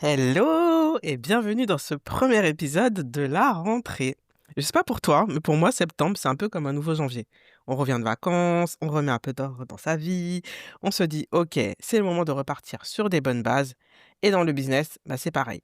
Hello et bienvenue dans ce premier épisode de la rentrée. Je sais pas pour toi, mais pour moi, septembre, c'est un peu comme un nouveau janvier. On revient de vacances, on remet un peu d'ordre dans sa vie, on se dit, OK, c'est le moment de repartir sur des bonnes bases. Et dans le business, c'est pareil.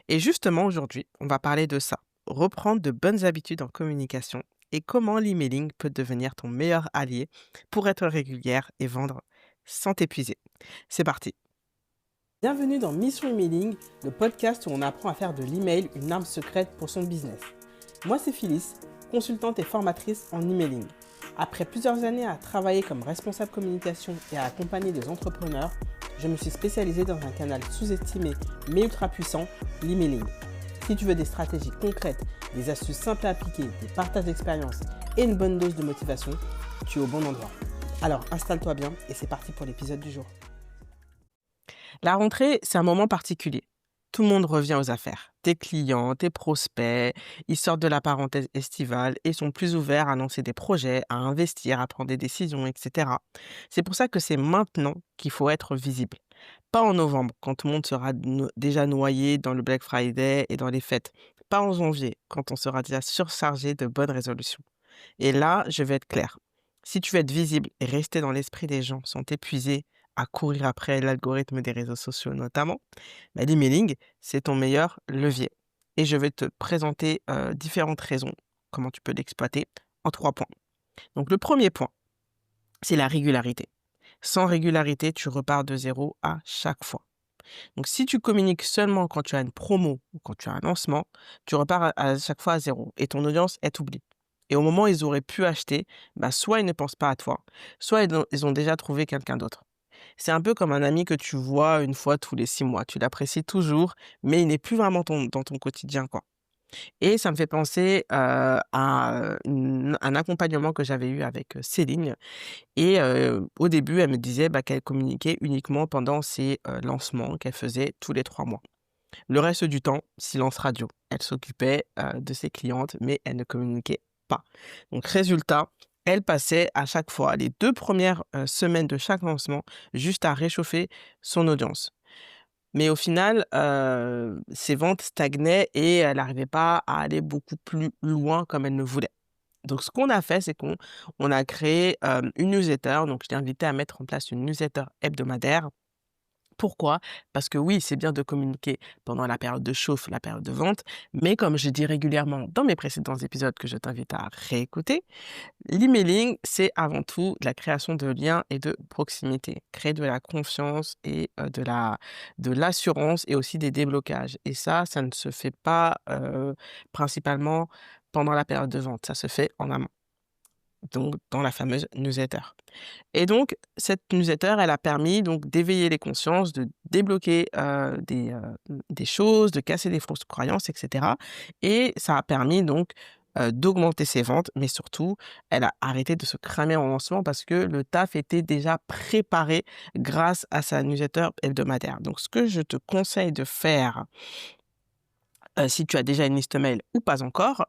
Et justement, aujourd'hui, on va parler de ça. Reprendre de bonnes habitudes en communication et comment l'emailing peut devenir ton meilleur allié pour être régulière et vendre sans t'épuiser. C'est parti. Bienvenue dans Mission Emailing, le podcast où on apprend à faire de l'email une arme secrète pour son business. Moi, c'est Phyllis, consultante et formatrice en emailing. Après plusieurs années à travailler comme responsable communication et à accompagner des entrepreneurs, je me suis spécialisée dans un canal sous-estimé mais ultra puissant, l'emailing. Si tu veux des stratégies concrètes, des astuces simples à appliquer, des partages d'expériences et une bonne dose de motivation, tu es au bon endroit. Alors installe-toi bien et c'est parti pour l'épisode du jour. La rentrée, c'est un moment particulier. Tout le monde revient aux affaires. Tes clients, tes prospects, ils sortent de la parenthèse estivale et sont plus ouverts à lancer des projets, à investir, à prendre des décisions, etc. C'est pour ça que c'est maintenant qu'il faut être visible. Pas en novembre, quand tout le monde sera déjà noyé dans le Black Friday et dans les fêtes. Pas en janvier, quand on sera déjà surchargé de bonnes résolutions. Et là, je vais être claire. Si tu veux être visible et rester dans l'esprit des gens sans t'épuiser à courir après l'algorithme des réseaux sociaux notamment, l'emailing, c'est ton meilleur levier. Et je vais te présenter différentes raisons, comment tu peux l'exploiter, en 3 points. Donc le premier point, c'est la régularité. Sans régularité, tu repars de zéro à chaque fois. Donc si tu communiques seulement quand tu as une promo ou quand tu as un lancement, tu repars à chaque fois à zéro et ton audience est oubliée. Et au moment où ils auraient pu acheter, soit ils ne pensent pas à toi, soit ils ont déjà trouvé quelqu'un d'autre. C'est un peu comme un ami que tu vois une fois tous les 6 mois. Tu l'apprécies toujours, mais il n'est plus vraiment dans ton quotidien, quoi. Et ça me fait penser à un accompagnement que j'avais eu avec Céline. Et au début, elle me disait qu'elle communiquait uniquement pendant ses lancements qu'elle faisait tous les 3 mois. Le reste du temps, silence radio. Elle s'occupait de ses clientes, mais elle ne communiquait pas. Donc résultat, elle passait à chaque fois les 2 premières semaines de chaque lancement juste à réchauffer son audience. Mais au final, ses ventes stagnaient et elle n'arrivait pas à aller beaucoup plus loin comme elle le voulait. Donc ce qu'on a fait, c'est qu'on a créé une newsletter. Donc je t'ai invité à mettre en place une newsletter hebdomadaire. Pourquoi? Parce que oui, c'est bien de communiquer pendant la période de chauffe, la période de vente, mais comme je dis régulièrement dans mes précédents épisodes que je t'invite à réécouter, l'emailing, c'est avant tout de la création de liens et de proximité. Créer de la confiance et de l'assurance et aussi des déblocages. Et ça ne se fait pas principalement pendant la période de vente, ça se fait en amont, donc dans la fameuse newsletter. Et donc, cette newsletter, elle a permis donc d'éveiller les consciences, de débloquer des choses, de casser des fausses croyances, etc. Et ça a permis donc d'augmenter ses ventes, mais surtout, elle a arrêté de se cramer en lancement parce que le taf était déjà préparé grâce à sa newsletter hebdomadaire. Donc, ce que je te conseille de faire si tu as déjà une liste mail ou pas encore,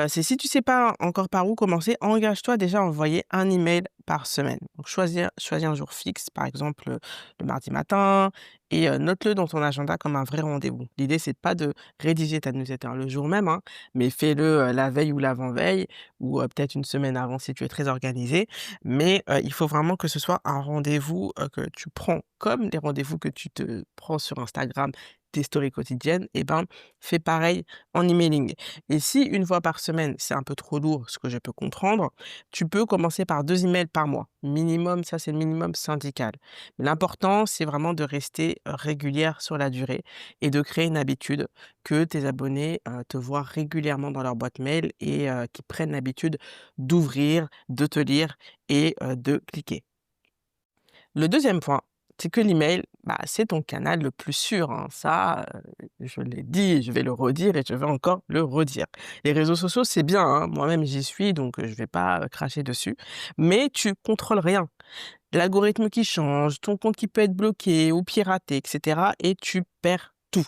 c'est si tu sais pas encore par où commencer, engage-toi déjà à envoyer un email par semaine. Donc choisis un jour fixe, par exemple, le mardi matin et note-le dans ton agenda comme un vrai rendez-vous. L'idée, c'est pas de rédiger ta newsletter le jour même, hein, mais fais-le, la veille ou l'avant-veille ou peut-être une semaine avant si tu es très organisé. Mais il faut vraiment que ce soit un rendez-vous, que tu prends comme les rendez-vous que tu te prends sur Instagram, tes stories quotidiennes, fais pareil en emailing. Et si une fois par semaine, c'est un peu trop lourd, ce que je peux comprendre, tu peux commencer par 2 emails par mois. Minimum, ça c'est le minimum syndical. Mais l'important, c'est vraiment de rester régulière sur la durée et de créer une habitude que tes abonnés te voient régulièrement dans leur boîte mail et qu'ils prennent l'habitude d'ouvrir, de te lire et de cliquer. Le deuxième point, c'est que l'email, c'est ton canal le plus sûr, hein. Ça, je l'ai dit, je vais le redire et je vais encore le redire. Les réseaux sociaux, c'est bien, hein. Moi-même, j'y suis, donc je vais pas cracher dessus. Mais tu contrôles rien. L'algorithme qui change, ton compte qui peut être bloqué ou piraté, etc. et tu perds tout.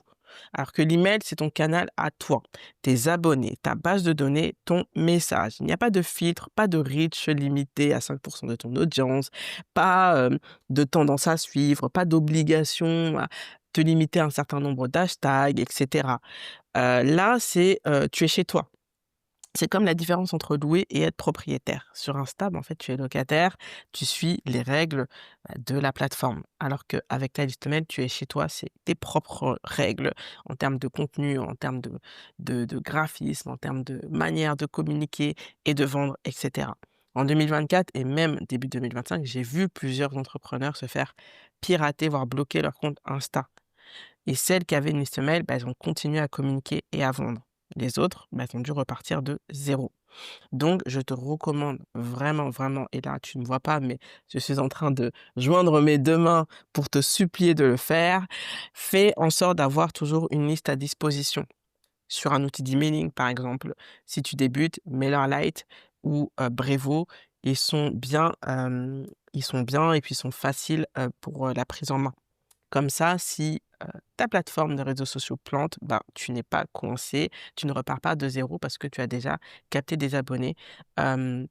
Alors que l'email, c'est ton canal à toi, tes abonnés, ta base de données, ton message. Il n'y a pas de filtre, pas de reach limité à 5% de ton audience, pas de tendance à suivre, pas d'obligation te limiter à un certain nombre d'hashtags, et cetera. Là, tu es chez toi. C'est comme la différence entre louer et être propriétaire. Sur Insta, en fait, tu es locataire, tu suis les règles, de la plateforme. Alors qu'avec ta liste mail, tu es chez toi, c'est tes propres règles en termes de contenu, en termes de graphisme, en termes de manière de communiquer et de vendre, et cetera. En 2024 et même début 2025, j'ai vu plusieurs entrepreneurs se faire pirater, voire bloquer leur compte Insta. Et celles qui avaient une liste mail, elles ont continué à communiquer et à vendre. Les autres, elles ont dû repartir de zéro. Donc, je te recommande vraiment, vraiment, et là, tu ne vois pas, mais je suis en train de joindre mes deux mains pour te supplier de le faire. Fais en sorte d'avoir toujours une liste à disposition. Sur un outil d'emailing, par exemple, si tu débutes, MailerLite ou Brevo, ils sont bien, et puis ils sont faciles pour la prise en main. Comme ça, si ta plateforme de réseaux sociaux plante, tu n'es pas coincé, tu ne repars pas de zéro parce que tu as déjà capté des abonnés hem,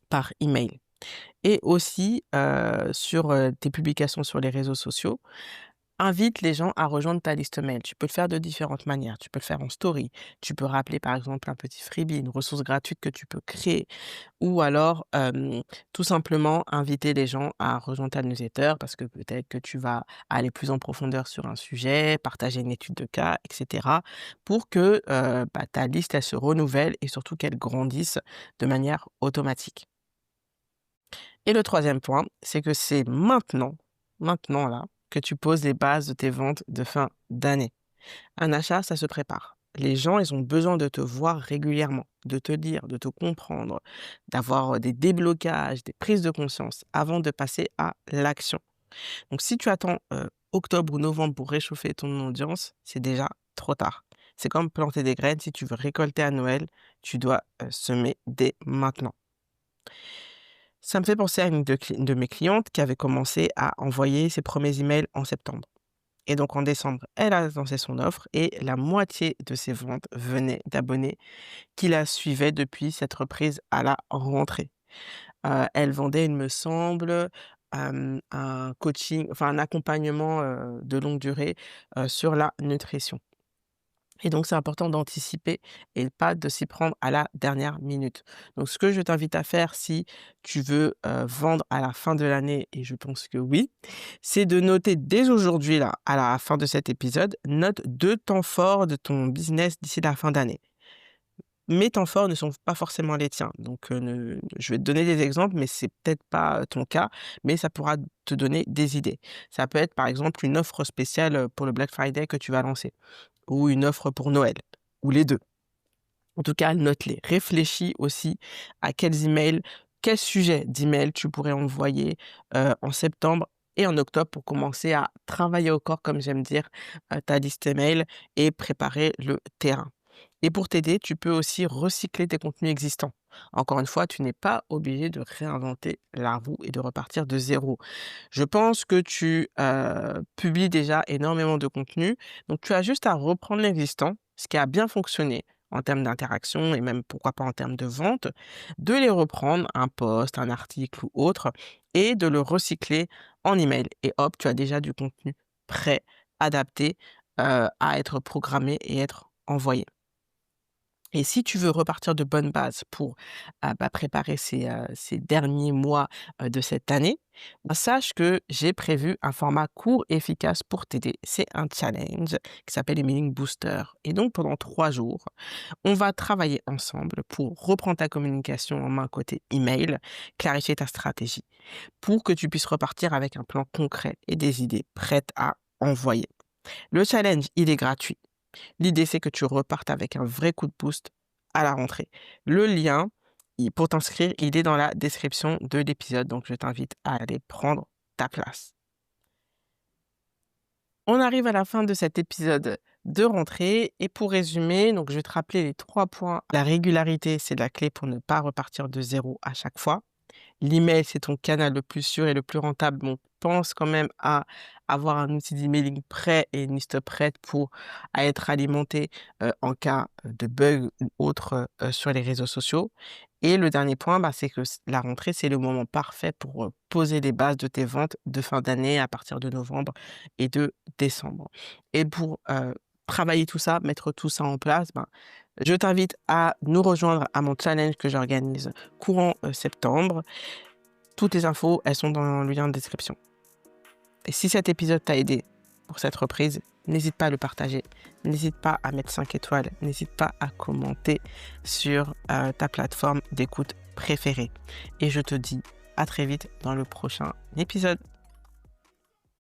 par email. Et aussi, sur tes publications sur les réseaux sociaux, invite les gens à rejoindre ta liste mail. Tu peux le faire de différentes manières. Tu peux le faire en story. Tu peux rappeler par exemple un petit freebie, une ressource gratuite que tu peux créer. Ou alors, tout simplement inviter les gens à rejoindre ta newsletter parce que peut-être que tu vas aller plus en profondeur sur un sujet, partager une étude de cas, et cetera, pour que, ta liste, elle se renouvelle et surtout qu'elle grandisse de manière automatique. Et le troisième point, c'est que c'est maintenant là, que tu poses les bases de tes ventes de fin d'année. Un achat, ça se prépare. Les gens, ils ont besoin de te voir régulièrement, de te lire, de te comprendre, d'avoir des déblocages, des prises de conscience avant de passer à l'action. Donc, si tu attends octobre ou novembre pour réchauffer ton audience, c'est déjà trop tard. C'est comme planter des graines. Si tu veux récolter à Noël, tu dois semer dès maintenant. Ça me fait penser à une de mes clientes qui avait commencé à envoyer ses premiers emails en septembre. Et donc en décembre, elle a lancé son offre et la moitié de ses ventes venaient d'abonnés qui la suivaient depuis cette reprise à la rentrée. Elle vendait, il me semble, un coaching, enfin un accompagnement, de longue durée, sur la nutrition. Et donc c'est important d'anticiper et pas de s'y prendre à la dernière minute. Donc ce que je t'invite à faire si tu veux, vendre à la fin de l'année, et je pense que oui, c'est de noter dès aujourd'hui là, à la fin de cet épisode, note 2 temps forts de ton business d'ici la fin d'année. Mes temps forts ne sont pas forcément les tiens, donc je vais te donner des exemples, mais c'est peut-être pas ton cas, mais ça pourra te donner des idées. Ça peut être par exemple une offre spéciale, pour le Black Friday que tu vas lancer, ou une offre pour Noël, ou les 2. En tout cas, note-les. Réfléchis aussi à quels emails, quels sujets d'emails tu pourrais envoyer, en septembre et en octobre pour commencer à travailler au corps, comme j'aime dire, ta liste email et préparer le terrain. Et pour t'aider, tu peux aussi recycler tes contenus existants. Encore une fois, tu n'es pas obligé de réinventer la roue et de repartir de zéro. Je pense que tu, publies déjà énormément de contenu, donc tu as juste à reprendre l'existant, ce qui a bien fonctionné en termes d'interaction et même pourquoi pas en termes de vente, de les reprendre, un post, un article ou autre, et de le recycler en email. Et hop, tu as déjà du contenu prêt, adapté, à être programmé et être envoyé. Et si tu veux repartir de bonnes bases pour, préparer ces derniers mois, de cette année, sache que j'ai prévu un format court et efficace pour t'aider. C'est un challenge qui s'appelle Emailing Booster, et donc pendant 3 jours, on va travailler ensemble pour reprendre ta communication en main côté email, clarifier ta stratégie, pour que tu puisses repartir avec un plan concret et des idées prêtes à envoyer. Le challenge, il est gratuit. L'idée, c'est que tu repartes avec un vrai coup de boost à la rentrée. Le lien, pour t'inscrire, il est dans la description de l'épisode, donc je t'invite à aller prendre ta place. On arrive à la fin de cet épisode de rentrée et pour résumer, donc je vais te rappeler les 3 points. La régularité, c'est la clé pour ne pas repartir de zéro à chaque fois. L'email, c'est ton canal le plus sûr et le plus rentable. Donc, pense quand même à avoir un outil d'emailing prêt et une liste prête pour être alimenté en cas de bug ou autre sur les réseaux sociaux. Et le dernier point, c'est que la rentrée, c'est le moment parfait pour poser les bases de tes ventes de fin d'année à partir de novembre et de décembre. Et pour travailler tout ça, mettre tout ça en place, je t'invite à nous rejoindre à mon challenge que j'organise courant septembre. Toutes les infos, elles sont dans le lien de description. Et si cet épisode t'a aidé pour cette reprise, n'hésite pas à le partager, n'hésite pas à mettre 5 étoiles, n'hésite pas à commenter sur ta plateforme d'écoute préférée. Et je te dis à très vite dans le prochain épisode.